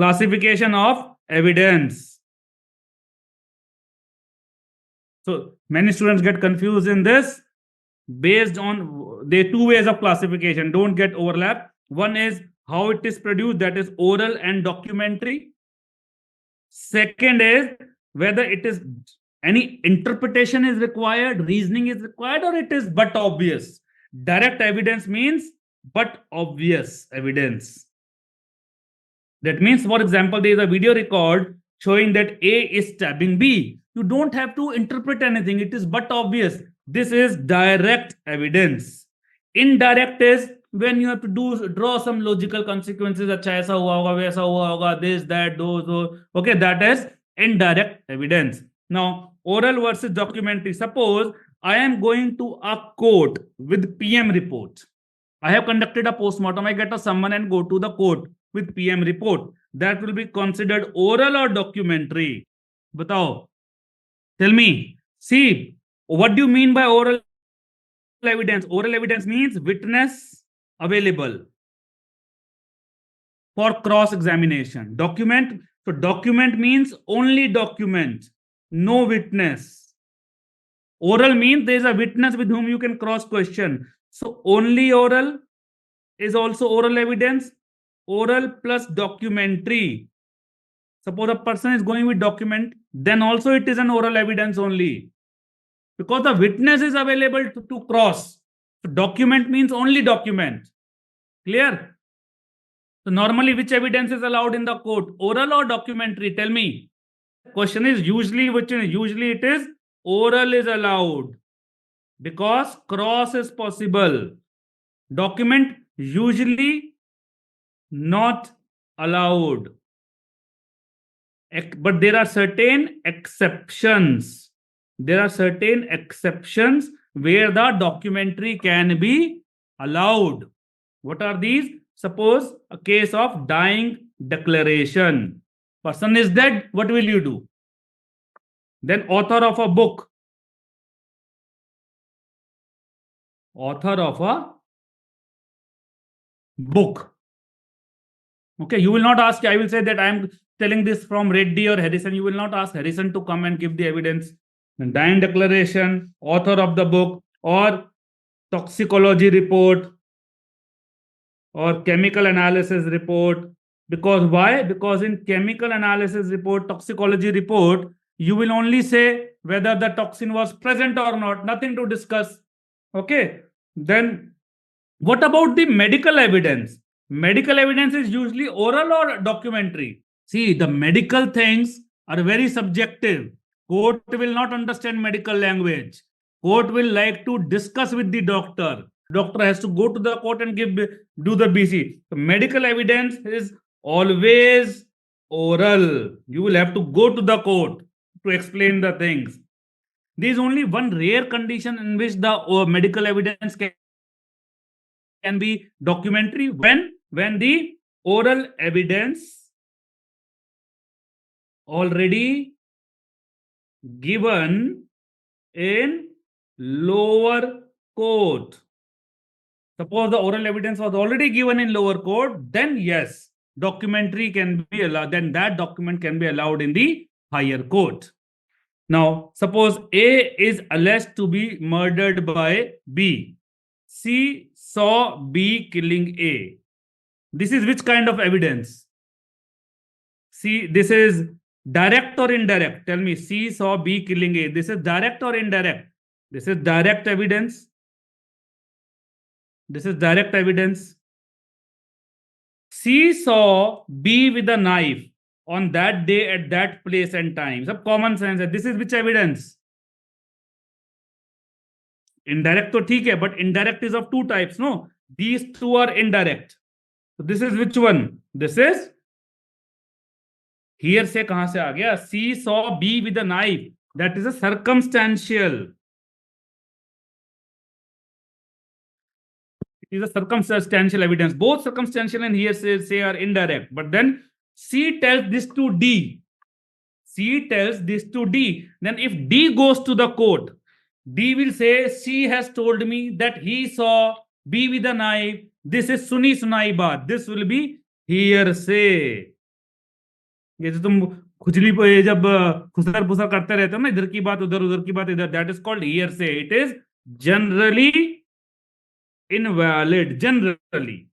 Classification of evidence. So many students get confused in this. Based on there are two ways of classification. Don't get overlap. One is how it is produced, that is oral and documentary. Second is whether it is any interpretation is required, reasoning is required, or it is but obvious. Direct evidence means but obvious evidence. That means, for example, there is a video record showing that A is stabbing B. You don't have to interpret anything. It is but obvious. This is direct evidence. Indirect is when you have to draw some logical consequences. अच्छा ऐसा हुआ होगा, वैसा हुआ होगा, this, that, those. Okay, that is indirect evidence. Now, oral versus documentary. Suppose I am going to a court with PM report. I have conducted a postmortem. I get a summon and go to the court with PM report. That will be considered oral or documentary? Batao. Tell me. See, what do you mean by oral evidence? Oral evidence means witness available for cross-examination. Document. So document means only document, no witness. Oral means there is a witness with whom you can cross-question. So only oral is also oral evidence. Oral plus documentary. Suppose a person is going with document, then also it is an oral evidence only. Because the witness is available to cross. So document means only document. Clear? So normally which evidence is allowed in the court? Oral or documentary? Tell me. Question is usually it is oral is allowed because cross is possible. Document usually not allowed. But there are certain exceptions. There are certain exceptions where the documentary can be allowed. What are these? Suppose a case of dying declaration. Person is dead. What will you do? Then author of a book. Author of a book. Okay, you will not ask, I will say that I am telling this from Reddy or Harrison. You will not ask Harrison to come and give the evidence. Then dying declaration, author of the book, or toxicology report, or chemical analysis report. Because why? Because in chemical analysis report, toxicology report, you will only say whether the toxin was present or not. Nothing to discuss. Okay. Then what about the medical evidence? Medical evidence is usually oral or documentary. See, the medical things are very subjective. Court will not understand medical language. Court will like to discuss with the doctor. Doctor has to go to the court and do the BC. So medical evidence is always oral. You will have to go to the court to explain the things. There is only one rare condition in which the medical evidence can be documentary when the oral evidence already given in lower court. Suppose the oral evidence was already given in lower court, then yes, documentary can be allowed. Then that document can be allowed in the higher court. Now, suppose A is alleged to be murdered by B. C saw B killing A. This is which kind of evidence? See, this is direct or indirect? Tell me, C saw B killing A. This is direct or indirect? This is direct evidence. This is direct evidence. C saw B with a knife on that day at that place and time. Sab common sense. This is which evidence? Indirect to theek hai, but indirect is of two types. No, these two are indirect. So this is which one? This is here se kahan se aa gaya? C saw B with a knife. That is a circumstantial. Is a circumstantial evidence. Both circumstantial and hearsay are indirect. But then C tells this to D. C tells this to D. Then if D goes to the court, D will say C has told me that he saw B with a knife. This is suni sunai baat. This will be hearsay. ये जो तुम खुजली पे ये जब खुसर पुसर करते रहते हो ना, इधर की बात उधर, उधर की बात इधर, दैट इज कॉल्ड हियर से, it is generally invalid, generally.